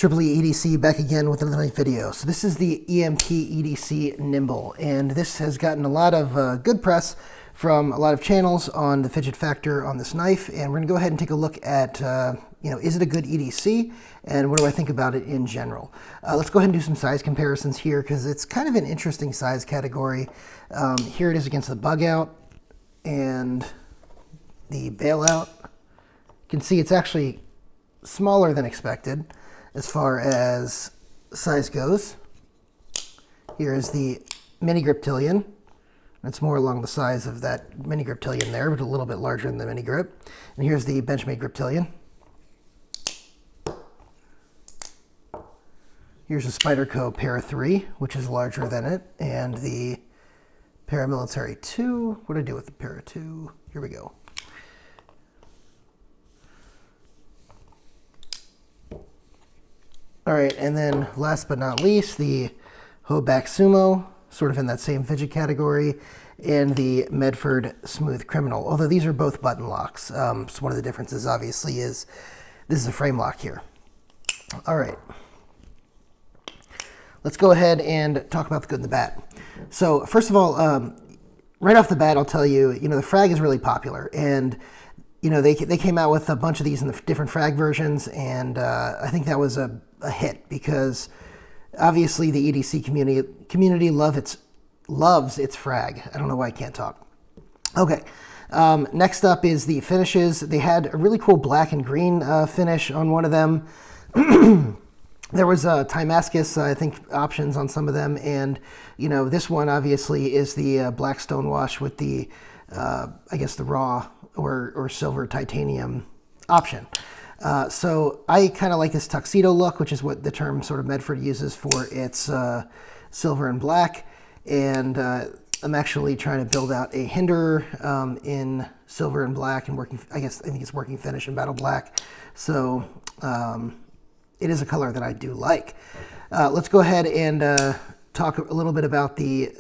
EEE EDC back again with another video. So this is the EMP EDC Nymble, and this has gotten a lot of good press from a lot of channels on the fidget factor on this knife, and we're going to go ahead and take a look at, is it a good EDC, and what do I think about it in general. Let's go ahead and do some size comparisons here, because it's kind of an interesting size category. Here it is against the Bugout and the Bailout. You can see it's actually smaller than expected as far as size goes. Here is the mini Griptilian. It's more along the size of that mini Griptilian there, but a little bit larger than the mini grip. And here's the Benchmade Griptilian. Here's the Spyderco Para 3, which is larger than it, and the Paramilitary 2. What did I do with the Para 2? Here we go. All right, and then last but not least, the Hoback Sumo, sort of in that same fidget category, and the Medford Smooth Criminal, although these are both button locks. So one of the differences, obviously, is this is a frame lock here. All right. Let's go ahead and talk about the good and the bad. So first of all, right off the bat, I'll tell you, the frag is really popular, and they came out with a bunch of these in the different frag versions, and I think that was a hit because obviously the EDC community loves its frag. I don't know why I can't talk. Okay, next up is the finishes. They had a really cool black and green finish on one of them. There was Timascus, I think, options on some of them, and this one obviously is the black stonewash with the I guess the raw or silver titanium option. So I kind of like this tuxedo look, which is what the term sort of Medford uses for its silver and black. And I'm actually trying to build out a hinder in silver and black and I think it's working finish in battle black. So it is a color that I do like. Let's go ahead and talk a little bit about the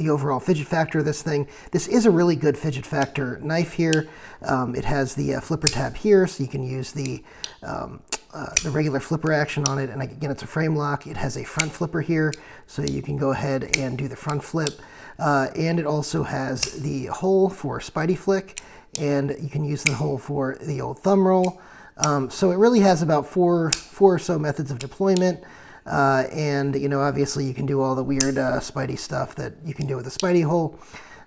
overall fidget factor of this thing. This is a really good fidget factor knife here. It has the flipper tab here, so you can use the regular flipper action on it. And again, it's a frame lock. It has a front flipper here, so you can go ahead and do the front flip. And it also has the hole for Spidey flick, and you can use the hole for the old thumb roll. So it really has about four or so methods of deployment. And obviously you can do all the weird Spidey stuff that you can do with a Spidey hole,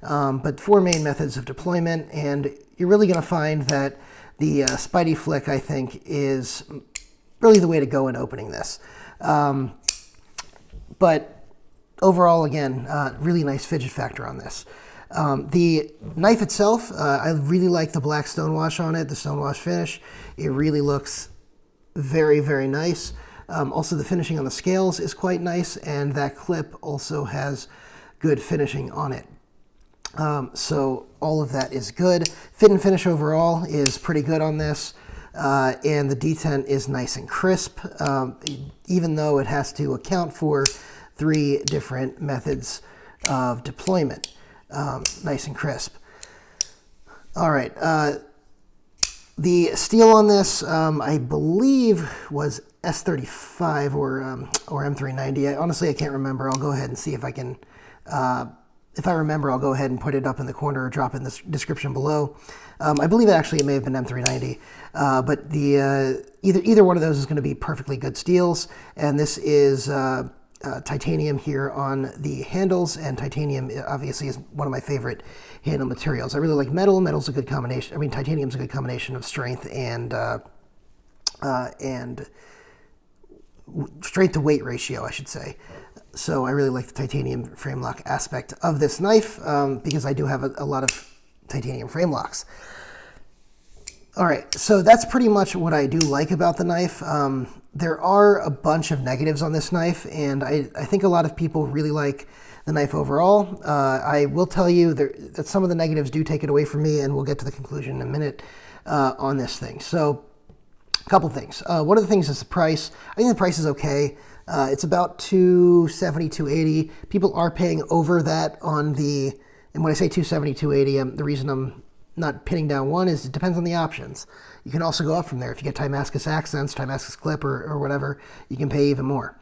but four main methods of deployment, and you're really going to find that the Spidey flick, I think, is really the way to go in opening this. But overall, again, really nice fidget factor on this. The knife itself, I really like the black stonewash on it, the stonewash finish. It really looks very, very nice. Also, the finishing on the scales is quite nice, and that clip also has good finishing on it. So all of that is good. Fit and finish overall is pretty good on this, and the detent is nice and crisp, even though it has to account for 3 different methods of deployment. Nice and crisp. All right. The steel on this, I believe, was S35 or M390. Honestly, I can't remember. I'll go ahead and see if I can. If I remember, I'll go ahead and put it up in the corner or drop it in the description below. I believe actually it may have been M390, but the either one of those is going to be perfectly good steels, and this is titanium here on the handles, and titanium obviously is one of my favorite handle materials. I really like metal. Metal's a good combination. I mean, titanium's a good combination of strength and strength to weight ratio, I should say. So I really like the titanium frame lock aspect of this knife because I do have a lot of titanium frame locks. All right, so that's pretty much what I do like about the knife. There are a bunch of negatives on this knife, and I think a lot of people really like the knife overall. I will tell you that some of the negatives do take it away from me, and we'll get to the conclusion in a minute on this thing. So a couple things. One of the things is the price. I think the price is okay. It's about $270, $280. People are paying over that on the, and when I say $270, $280, the reason I'm not pinning down one is it depends on the options. You can also go up from there. If you get Timascus accents, Timascus clip, or whatever, you can pay even more.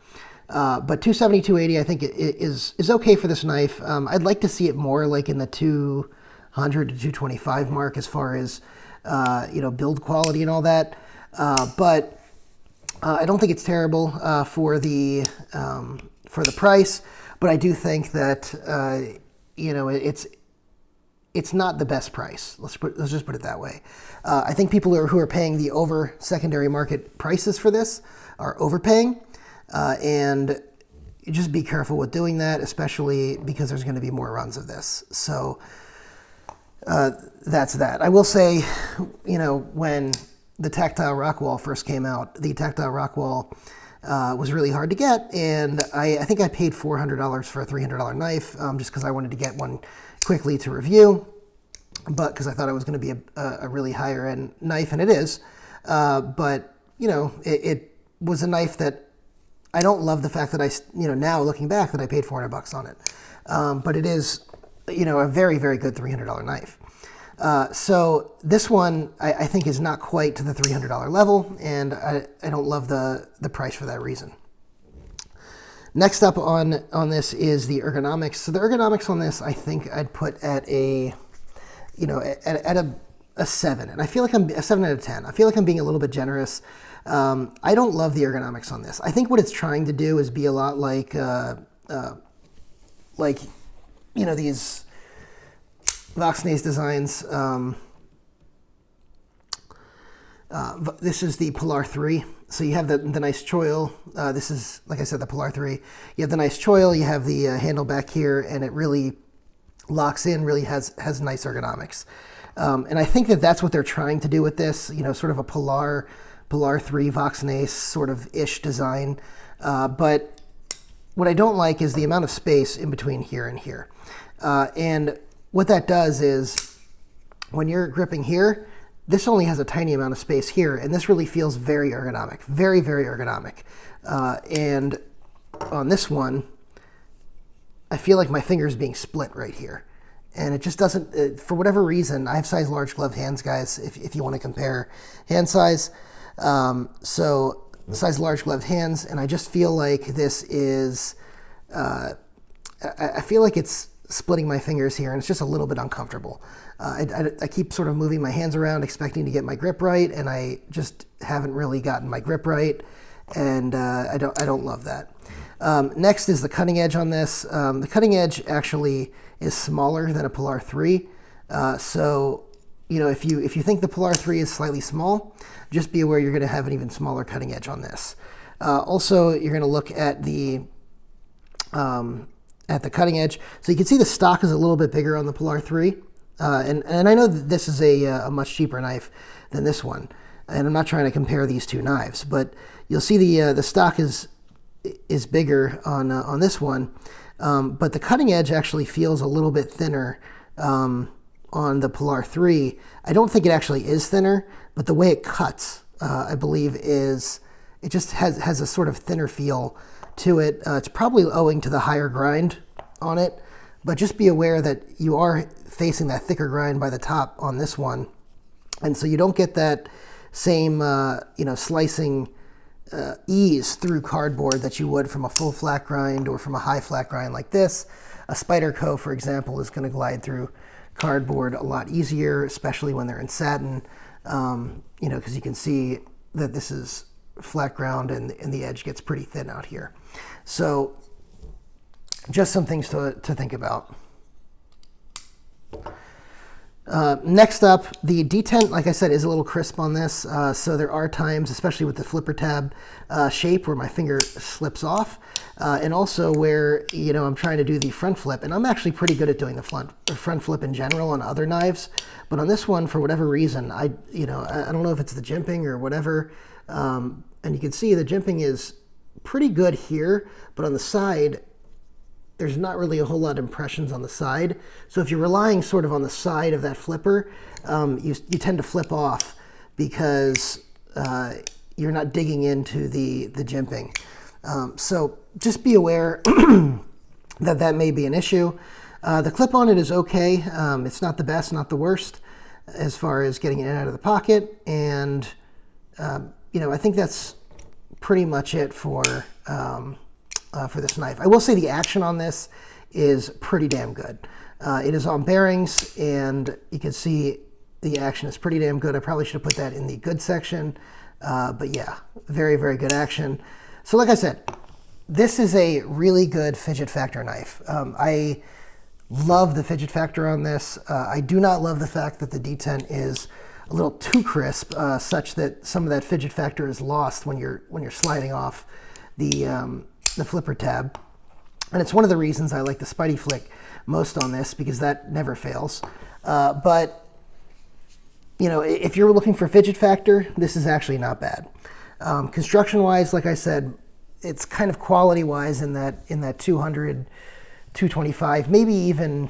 But 270, 280, I think is okay for this knife. I'd like to see it more like in the 200 to 225 mark as far as build quality and all that. But I don't think it's terrible for the price. But I do think that it's not the best price. Let's just put it that way. I think people who are paying the over secondary market prices for this are overpaying, and just be careful with doing that, especially because there's going to be more runs of this. So that's that. I will say, when the tactile rock wall first came out, the tactile rock wall was really hard to get, and I think I paid $400 for a $300 knife just because I wanted to get one quickly to review, but because I thought it was going to be a really higher end knife, and it is. But it was a knife that I don't love the fact that now looking back that I paid $400 on it, but it is a very, very good $300 knife. So this one I think is not quite to the $300 level, and I don't love the price for that reason. Next up on this is the ergonomics. So the ergonomics on this, I think I'd put at a 7, and I feel like I'm a 7 out of 10. I feel like I'm being a little bit generous. I don't love the ergonomics on this. I think what it's trying to do is be a lot like these Voxnays designs. This is the Polar 3. So you have the nice choil. This is, like I said, the Polar 3. You have the nice choil. You have the handle back here, and it really locks in, really has nice ergonomics. And I think that's what they're trying to do with this, sort of a Polar 3 Voxnays sort of ish design. But what I don't like is the amount of space in between here and here. And what that does is when you're gripping here, this only has a tiny amount of space here, and this really feels very ergonomic, very, very ergonomic. And on this one, I feel like my finger is being split right here. And it just doesn't, for whatever reason, I have size large gloved hands, guys, if you want to compare hand size. So size large gloved hands, and I just feel like this is, I feel like it's splitting my fingers here, and it's just a little bit uncomfortable. I keep sort of moving my hands around, expecting to get my grip right, and I just haven't really gotten my grip right, and I don't love that. Next is the cutting edge on this. The cutting edge actually is smaller than a Polar 3. So, if you think the Polar 3 is slightly small, just be aware you're going to have an even smaller cutting edge on this. Also, you're going to look at the cutting edge. So you can see the stock is a little bit bigger on the Polar 3. And I know that this is a much cheaper knife than this one. And I'm not trying to compare these two knives, but you'll see the stock is bigger on this one. But the cutting edge actually feels a little bit thinner on the Polar 3. I don't think it actually is thinner, but the way it cuts, I believe, is it just has a sort of thinner feel to it. It's probably owing to the higher grind on it, but just be aware that you are facing that thicker grind by the top on this one, and so you don't get that same slicing ease through cardboard that you would from a full flat grind or from a high flat grind like this. A Spyderco, for example, is going to glide through cardboard a lot easier, especially when they're in satin, because you can see that this is flat ground and the edge gets pretty thin out here. So just some things to think about. Next up, the detent, like I said, is a little crisp on this. So there are times, especially with the flipper tab shape, where my finger slips off. And also where, I'm trying to do the front flip. And I'm actually pretty good at doing the front flip in general on other knives. But on this one, for whatever reason, I don't know if it's the jimping or whatever. And you can see the jimping is pretty good here. But on the side, there's not really a whole lot of impressions on the side. So if you're relying sort of on the side of that flipper, you tend to flip off because you're not digging into the jimping. So just be aware that may be an issue. The clip on it is okay. It's not the best, not the worst. as far as getting it in and out of the pocket. And, you know, I think that's pretty much it for this knife. I will say the action on this is pretty damn good. It is on bearings, and you can see the action is pretty damn good. I probably should have put that in the good section, but yeah, very, very good action. So like I said, this is a really good fidget factor knife. I love the fidget factor on this. I do not love the fact that the D10 is a little too crisp, such that some of that fidget factor is lost when you're sliding off the flipper tab. And it's one of the reasons I like the Spidey Flick most on this, because that never fails. But you know, if you're looking for fidget factor, this is actually not bad. Construction-wise, like I said, it's kind of quality-wise in that 200, 225, maybe even,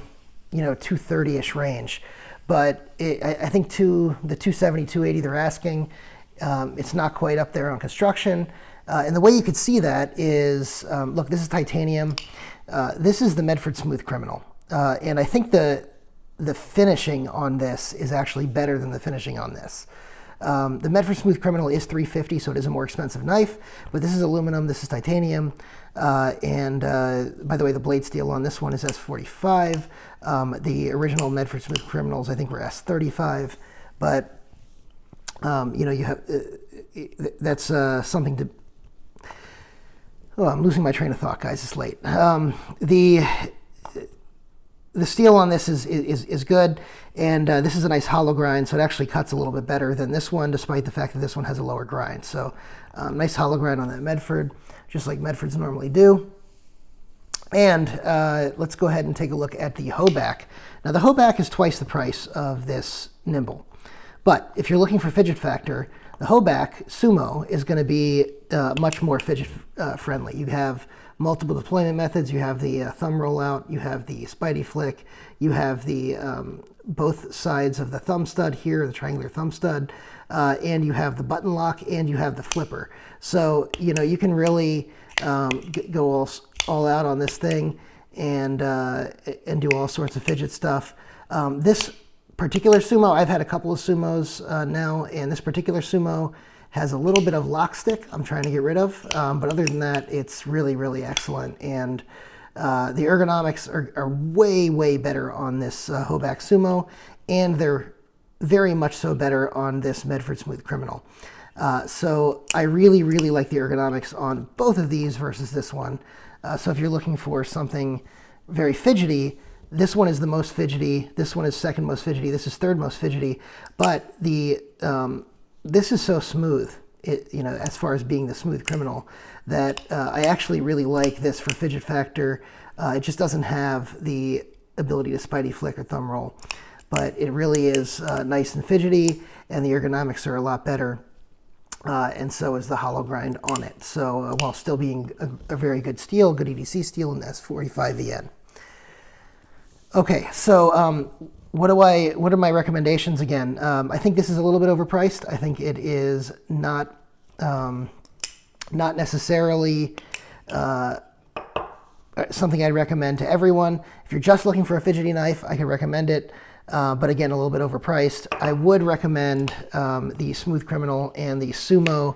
you know, 230-ish range. But I think the 270, 280 they're asking, it's not quite up there on construction. And the way you could see that is, look, this is titanium. This is the Medford Smooth Criminal. And I think the finishing on this is actually better than the finishing on this. The Medford Smooth Criminal is $350, so it is a more expensive knife, but this is aluminum, this is titanium, and by the way, the blade steel on this one is S45. The original Medford Smooth Criminals, I think, were S35, but you know, you have that's something to. Oh, I'm losing my train of thought, guys. It's late. The steel on this is good, and this is a nice hollow grind, so it actually cuts a little bit better than this one, despite the fact that this one has a lower grind. So nice hollow grind on that Medford, just like Medfords normally do. And let's go ahead and take a look at the hoe back. Now the hoe back is twice the price of this Nymble, but if you're looking for fidget factor, the hoe back Sumo is going to be much more fidget friendly. You have multiple deployment methods. You have the thumb rollout, you have the Spidey Flick, you have the both sides of the thumb stud here, the triangular thumb stud, and you have the button lock, and you have the flipper. So, you know, you can really go all out on this thing and do all sorts of fidget stuff. This particular Sumo, I've had a couple of Sumos now, and this particular Sumo has a little bit of lock stick I'm trying to get rid of, but other than that, it's really, really excellent. And the ergonomics are way, way better on this Hoback Sumo, and they're very much so better on this Medford Smooth Criminal. So I really, really like the ergonomics on both of these versus this one. So if you're looking for something very fidgety, this one is the most fidgety, this one is second most fidgety, this is third most fidgety, but the this is so smooth, you know, as far as being the Smooth Criminal, that I actually really like this for fidget factor. It just doesn't have the ability to Spidey Flick or thumb roll, but it really is nice and fidgety, and the ergonomics are a lot better, and so is the hollow grind on it. So while still being a very good steel, good EDC steel in the S45VN. Okay, so what are my recommendations again? I think this is a little bit overpriced. I think it is not necessarily something I'd recommend to everyone. If you're just looking for a fidgety knife, I can recommend it, but again, a little bit overpriced. I would recommend the Smooth Criminal and the Sumo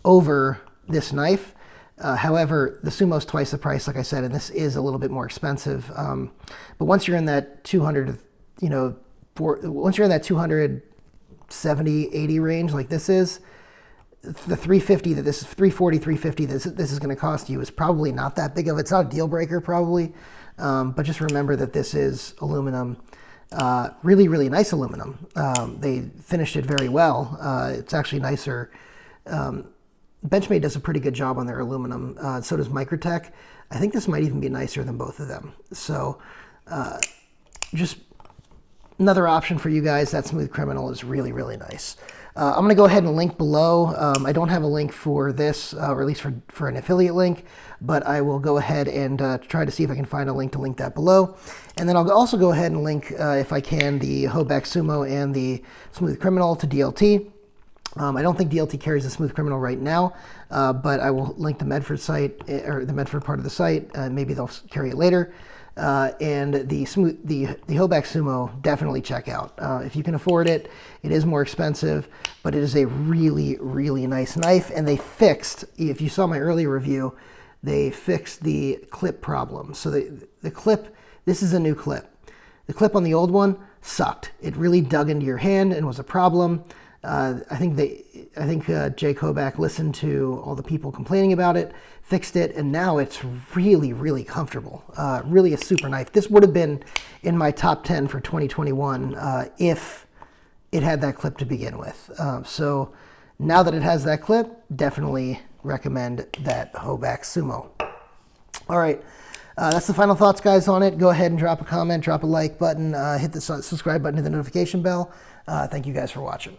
over this knife. However, the Sumo's twice the price, like I said, and this is a little bit more expensive. But once you're in that 200, you know, once you're in that 270, 80 range, like this is, the 350 that this is 340, 350 this is going to cost you is probably not that big of it's not a deal breaker probably, but just remember that this is aluminum, really, really nice aluminum. They finished it very well. It's actually nicer. Benchmade does a pretty good job on their aluminum. So does Microtech. I think this might even be nicer than both of them. So just another option for you guys. That Smooth Criminal is really, really nice. I'm going to go ahead and link below. I don't have a link for this, or at least for an affiliate link, but I will go ahead and try to see if I can find a link to link that below. And then I'll also go ahead and link, if I can, the Hoback Sumo and the Smooth Criminal to DLT. I don't think DLT carries the Smooth Criminal right now, but I will link the Medford site, or the Medford part of the site. Maybe they'll carry it later. and the Hoback Sumo, definitely check out. If you can afford it, it is more expensive, but it is a really, really nice knife. And they fixed, if you saw my earlier review, they fixed the clip problem. So the clip, this is a new clip. The clip on the old one sucked. It really dug into your hand and was a problem. I think Jay Hoback listened to all the people complaining about it, fixed it, and now it's really, really comfortable. Really a super knife. This would have been in my top 10 for 2021 if it had that clip to begin with. So now that it has that clip, definitely recommend that Hoback Sumo. All right. That's the final thoughts, guys, on it. Go ahead and drop a comment, drop a like button, hit the subscribe button, hit the notification bell. Thank you guys for watching.